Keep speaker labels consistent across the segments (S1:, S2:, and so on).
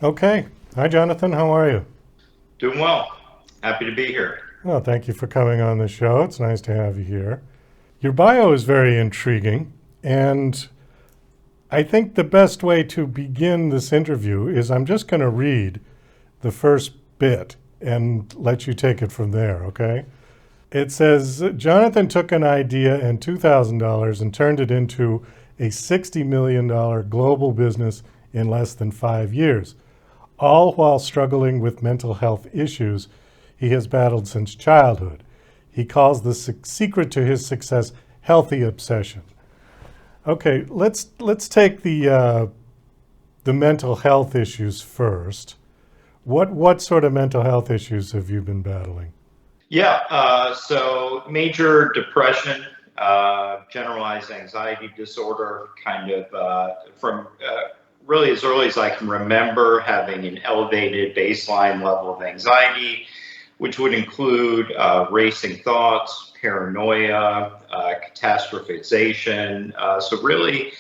S1: Okay. Hi, Jonathan. How are you?
S2: Doing well. Happy to be here.
S1: Well, thank you for coming on the show. It's nice to have you here. Your bio is very intriguing, and I think the best way to begin this interview is I'm just going to read the first bit and let you take it from there, okay? It says Jonathan took an idea and $2,000 and turned it into a $60 million global business in less than 5 years, all while struggling with mental health issues he has battled since childhood. He calls the secret to his success healthy obsession. Okay, let's take the mental health issues first. What sort of mental health issues have you been battling?
S2: So major depression, generalized anxiety disorder, kind of from really as early as I can remember, having an elevated baseline level of anxiety, which would include racing thoughts, paranoia, catastrophization. So really,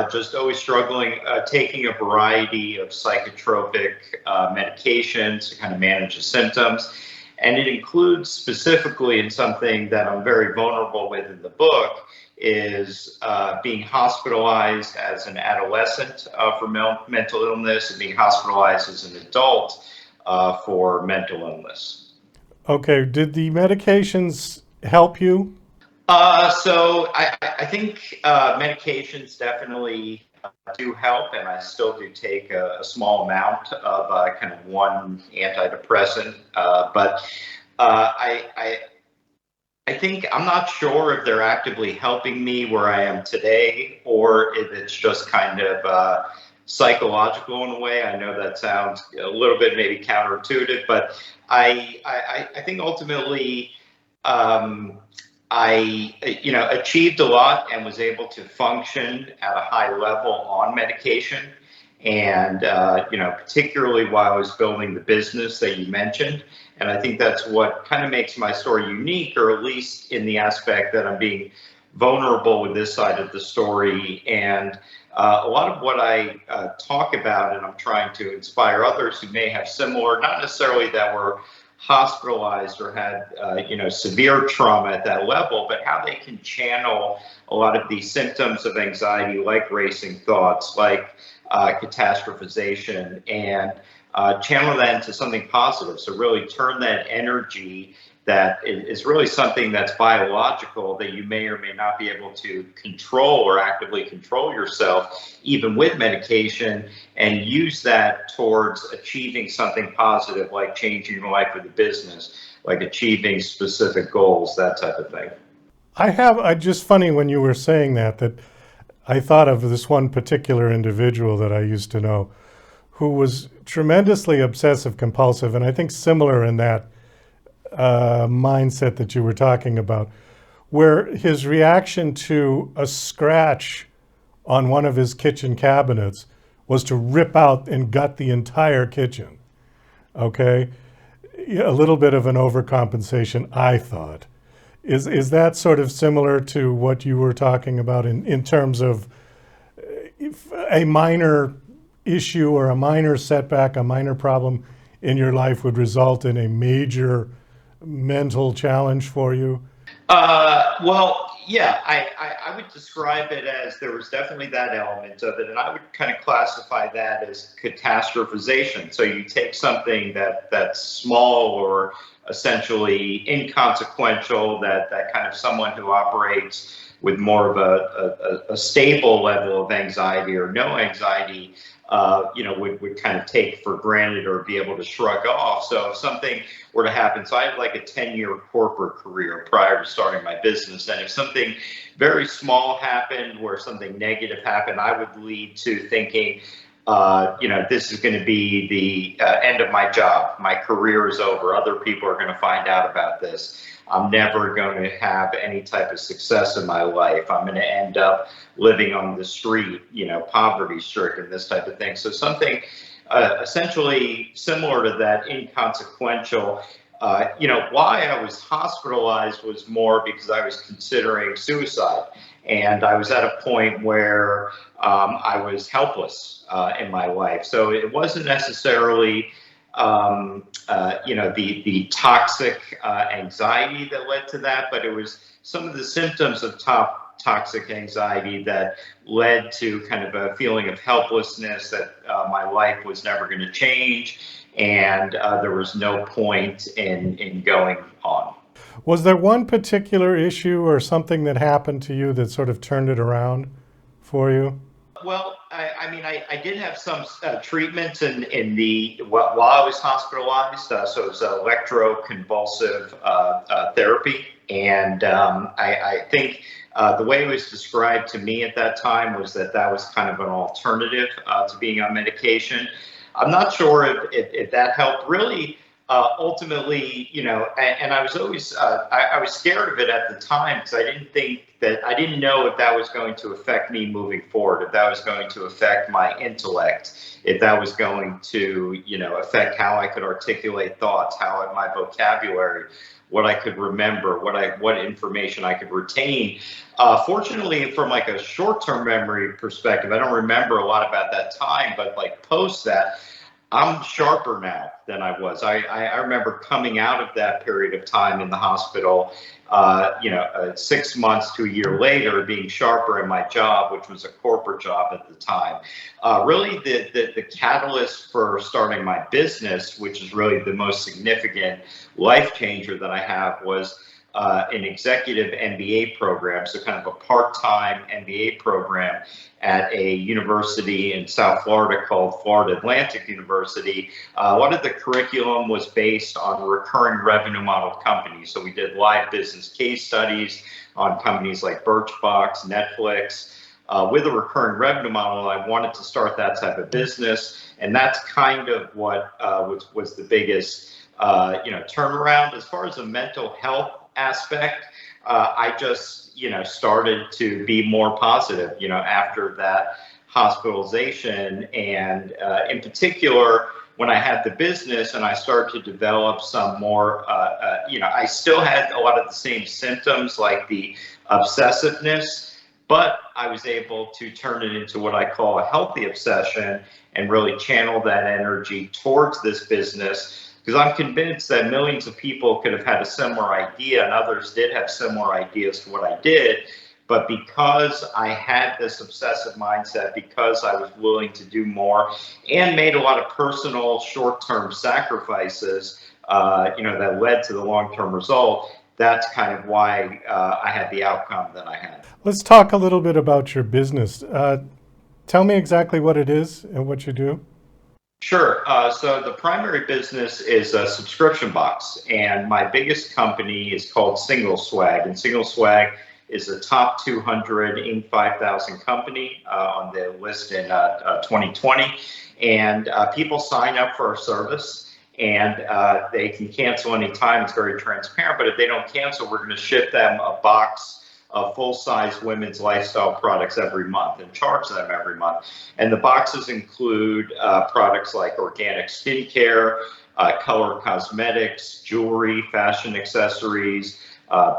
S2: just always struggling, taking a variety of psychotropic medications to kind of manage the symptoms. And it includes specifically in something that I'm very vulnerable with in the book is being hospitalized as an adolescent for mental illness and being hospitalized as an adult for mental illness.
S1: Okay, did the medications help you?
S2: So I think medications definitely do help, and I still do take a small amount of kind of one antidepressant. But I think I'm not sure if they're actively helping me where I am today, or if it's just kind of psychological in a way. I know that sounds a little bit maybe counterintuitive, but I think ultimately um, I achieved a lot and was able to function at a high level on medication. And particularly while I was building the business that you mentioned. And I think that's what kind of makes my story unique, or at least in the aspect that I'm being vulnerable with this side of the story. And a lot of what I talk about, and I'm trying to inspire others who may have similar, not necessarily that were hospitalized or had severe trauma at that level, but how they can channel a lot of these symptoms of anxiety, like racing thoughts, like catastrophization, and channel that into something positive. So really turn that energy that is really something that's biological, that you may or may not be able to control or actively control yourself, even with medication, and use that towards achieving something positive, like changing your life with the business, like achieving specific goals, that type of thing.
S1: I just funny when you were saying that I thought of this one particular individual that I used to know who was tremendously obsessive compulsive, and I think similar in that mindset that you were talking about, where his reaction to a scratch on one of his kitchen cabinets was to rip out and gut the entire kitchen. Okay, a little bit of an overcompensation, I thought. Is that sort of similar to what you were talking about in terms of a minor issue or a minor setback, a minor problem in your life would result in a major mental challenge for you?
S2: I would describe it as there was definitely that element of it, and I would kind of classify that as catastrophization. So you take something that's small or essentially inconsequential, that kind of someone who operates with more of a stable level of anxiety or no anxiety, would kind of take for granted or be able to shrug off. So if something were to happen, so I had like a 10-year corporate career prior to starting my business. And if something very small happened, where something negative happened, I would lead to thinking, this is going to be the end of my job. My career is over. Other people are going to find out about this. I'm never going to have any type of success in my life. I'm going to end up living on the street, poverty stricken, this type of thing. So something essentially similar to that, inconsequential. Why I was hospitalized was more because I was considering suicide. And I was at a point where I was helpless in my life. So it wasn't necessarily the toxic anxiety that led to that, but it was some of the symptoms of toxic anxiety that led to kind of a feeling of helplessness that my life was never going to change, and there was no point in going on.
S1: Was there one particular issue or something that happened to you that sort of turned it around for you?
S2: Well, I did have some treatments in the while I was hospitalized. So it was electroconvulsive therapy, and I think the way it was described to me at that time was that was kind of an alternative to being on medication. I'm not sure if that helped. Really, ultimately, and I was always I was scared of it at the time because I didn't know if that was going to affect me moving forward, if that was going to affect my intellect, if that was going to affect how I could articulate thoughts, my vocabulary, what I could remember, what information I could retain. Fortunately, from like a short-term memory perspective, I don't remember a lot about that time, but like post that, I'm sharper now than I was. I remember coming out of that period of time in the hospital, 6 months to a year later, being sharper in my job, which was a corporate job at the time. Really, the catalyst for starting my business, which is really the most significant life changer that I have, was an executive MBA program, so kind of a part-time MBA program at a university in South Florida called Florida Atlantic University. A lot of the curriculum was based on recurring revenue model companies. So we did live business case studies on companies like Birchbox, Netflix. With a recurring revenue model, I wanted to start that type of business, and that's kind of what was the biggest turnaround. As far as the mental health aspect, I just started to be more positive after that hospitalization, and in particular when I had the business and I started to develop some more I still had a lot of the same symptoms like the obsessiveness, but I was able to turn it into what I call a healthy obsession and really channel that energy towards this business, because I'm convinced that millions of people could have had a similar idea, and others did have similar ideas to what I did. But because I had this obsessive mindset, because I was willing to do more and made a lot of personal short-term sacrifices, that led to the long-term result, that's kind of why I had the outcome that I had.
S1: Let's talk a little bit about your business. Tell me exactly what it is and what you do.
S2: Sure. So the primary business is a subscription box, and my biggest company is called Single Swag, and Single Swag is a top 200 Inc. 5000 company on the list in 2020, and people sign up for our service, and they can cancel anytime. It's very transparent, but if they don't cancel, we're going to ship them a box of full-size women's lifestyle products every month and charge them every month. And the boxes include products like organic skincare, color cosmetics, jewelry, fashion accessories,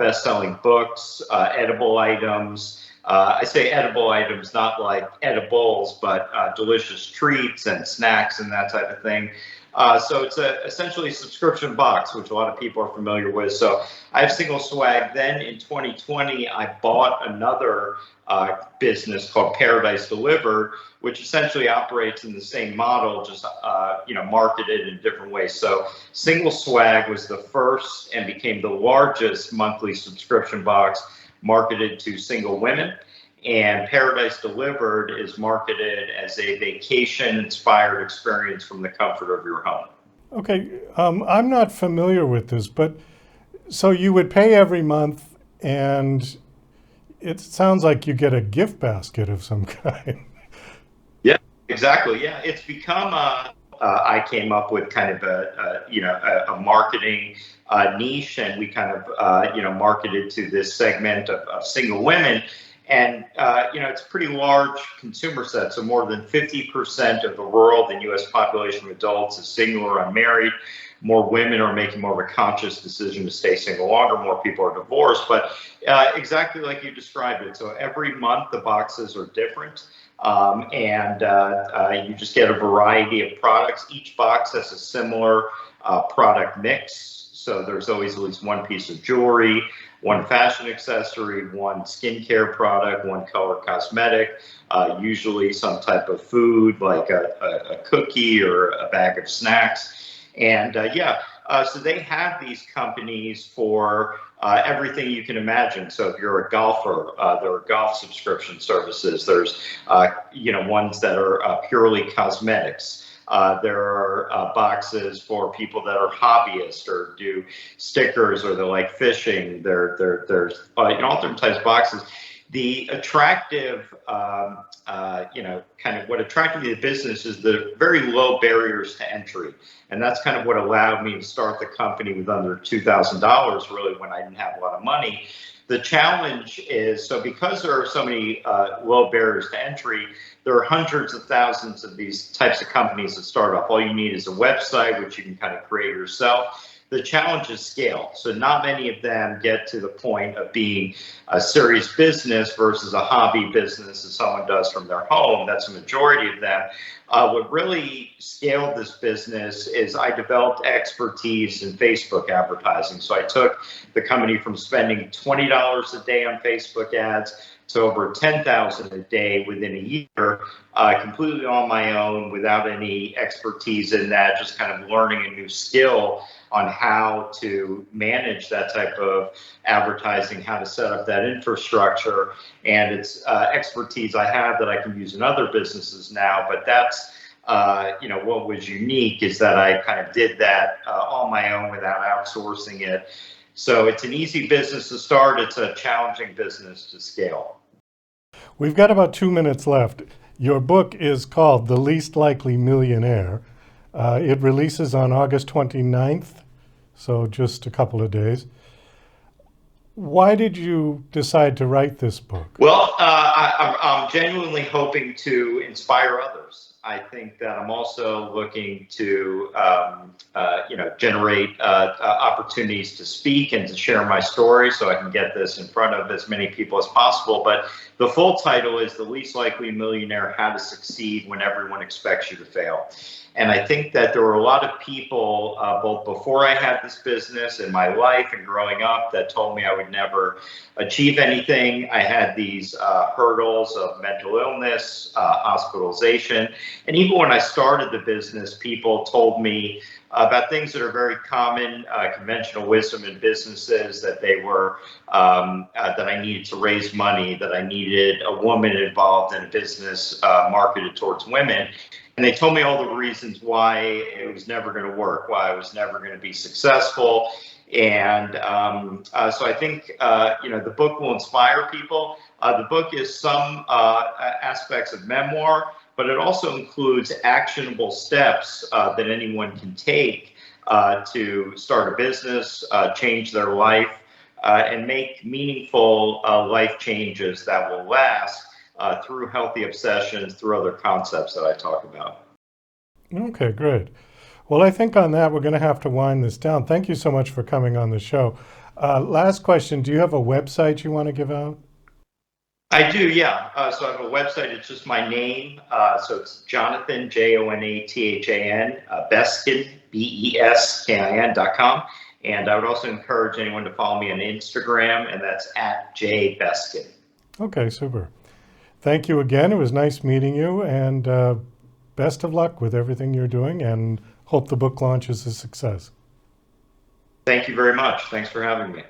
S2: best-selling books, edible items. I say edible items, not like edibles, but delicious treats and snacks and that type of thing. So it's essentially a subscription box, which a lot of people are familiar with. So I have Single Swag. Then in 2020, I bought another business called Paradise Delivered, which essentially operates in the same model, just marketed in different ways. So Single Swag was the first and became the largest monthly subscription box marketed to single women. And Paradise Delivered is marketed as a vacation-inspired experience from the comfort of your home.
S1: Okay, I'm not familiar with this, but so you would pay every month, and it sounds like you get a gift basket of some kind.
S2: Yeah, exactly. Yeah, it's become I came up with kind of a marketing niche, and we kind of marketed to this segment of single women. And, it's a pretty large consumer set. So more than 50% of the world and U.S. population of adults is single or unmarried. More women are making more of a conscious decision to stay single longer. More people are divorced. But exactly like you described it. So every month the boxes are different. And you just get a variety of products. Each box has a similar product mix. So there's always at least one piece of jewelry, one fashion accessory, one skincare product, one color cosmetic, usually some type of food like a cookie or a bag of snacks. And so they have these companies for everything you can imagine. So if you're a golfer, there are golf subscription services. There's, ones that are purely cosmetics. There are boxes for people that are hobbyists or do stickers or they like fishing. There's all different types of boxes. The attractive, kind of what attracted me to the business is the very low barriers to entry. And that's kind of what allowed me to start the company with under $2,000, really, when I didn't have a lot of money. The challenge is, so because there are so many low barriers to entry, there are hundreds of thousands of these types of companies that start off. All you need is a website, which you can kind of create yourself. The challenge is scale. So not many of them get to the point of being a serious business versus a hobby business that someone does from their home. That's a majority of them. What really scaled this business is I developed expertise in Facebook advertising. So I took the company from spending $20 a day on Facebook ads to over $10,000 a day within a year, completely on my own, without any expertise in that, just kind of learning a new skill on how to manage that type of advertising, how to set up that infrastructure. And it's expertise I have that I can use in other businesses now. But that's, what was unique is that I kind of did that on my own without outsourcing it. So it's an easy business to start. It's a challenging business to scale.
S1: We've got about 2 minutes left. Your book is called The Least Likely Millionaire. It releases on August 29th, so just a couple of days. Why did you decide to write this book?
S2: Well, I'm genuinely hoping to inspire others. I think that I'm also looking to, generate opportunities to speak and to share my story so I can get this in front of as many people as possible. But the full title is The Least Likely Millionaire: How to Succeed When Everyone Expects You to Fail. And I think that there were a lot of people, both before I had this business in my life and growing up, that told me I would never achieve anything. I had these hurdles of mental illness, hospitalization. And even when I started the business, people told me about things that are very common, conventional wisdom in businesses, that they were, that I needed to raise money, that I needed a woman involved in a business marketed towards women. And they told me all the reasons why it was never going to work, why I was never going to be successful. And so I think, the book will inspire people. The book is some aspects of memoir, but it also includes actionable steps that anyone can take to start a business, change their life, and make meaningful life changes that will last through healthy obsessions, through other concepts that I talk about.
S1: Okay, great. Well, I think on that, we're going to have to wind this down. Thank you so much for coming on the show. Last question, do you have a website you want to give out?
S2: I do, yeah. So I have a website. It's just my name. So it's Jonathan, Jonathan, Beskin, Beskin.com. And I would also encourage anyone to follow me on Instagram, and that's @jbeskin.
S1: Okay, super. Thank you again. It was nice meeting you, and best of luck with everything you're doing, and hope the book launch is a success.
S2: Thank you very much. Thanks for having me.